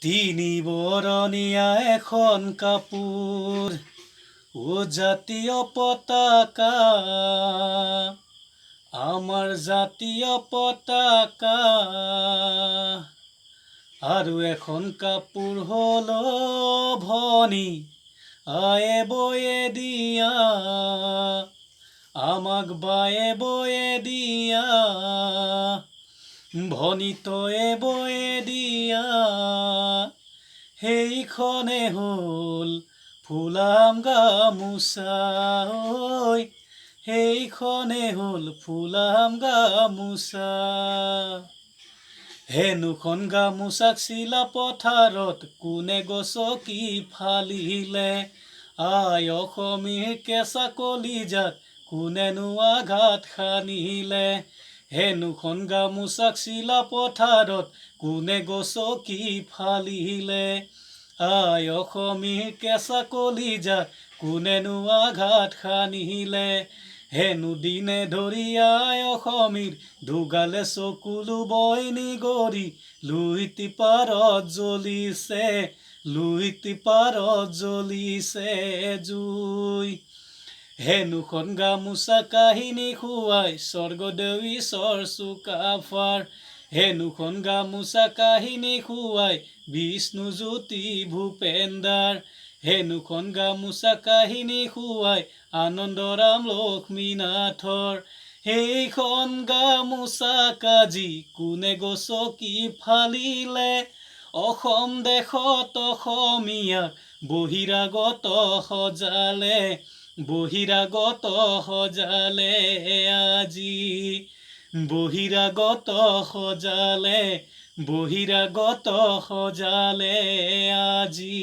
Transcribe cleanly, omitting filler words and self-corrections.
তিনিবৰণীয়া এখন কাপোৰ, জাতীয় পতাকা, আমাৰ জাতীয় পতাকা। আৰু এখন কাপোৰ হ'ল ভনী আয়ে বয়ে দিয়া, আমাক বায়ে বয়ে দিয়া, ভনী তয়ে বয়ে দিয়া। সেইখনে হ'ল ফুলাম গামোচা, সেইখনে হ'ল ফুলাম গামোচা। হেনুখন গামোচাক চিলা পথাৰত কোনে গছকি ফালিলে, আই অসমীৰ কেঁচা কলিজাত কোনেনো আঘাত সানিলে। হেনুখন গামোচাক চিলা পথাৰত কোনে গছকি ফালিলে, আই অসমীৰ কেঁচা কলিজাত কোনেনো আঘাত সানিলে। হেনো দিনে ধৰি আই অসমীৰ দুগালে চকুলো বইনি গৰি, লুইতি পাৰত জ্বলিছে, লুইতি পাৰত জ্বলিছে জুই। হেনুখন গামোচা কাহিনী খুৱাই স্বৰ্গদেউ ঈশ্বৰ চুকাফাৰ, হেনুখন গামোচা কাহিনী খুৱাই বিষ্ণুজ্যোতি ভূপেন্দাৰ, হেনুখন গামোচা কাহিনী খুৱাই আনন্দৰাম লক্ষ্মীনাথৰ। সেইখন গামোচা কাজি কোনে গছকি ফালিলে, অসম দেশত অসমীয়াক বহিৰাগত সজালে, বহিৰাগত সজালে আজি, বহিৰাগত সজালে, বহিৰাগত সজালে আজি।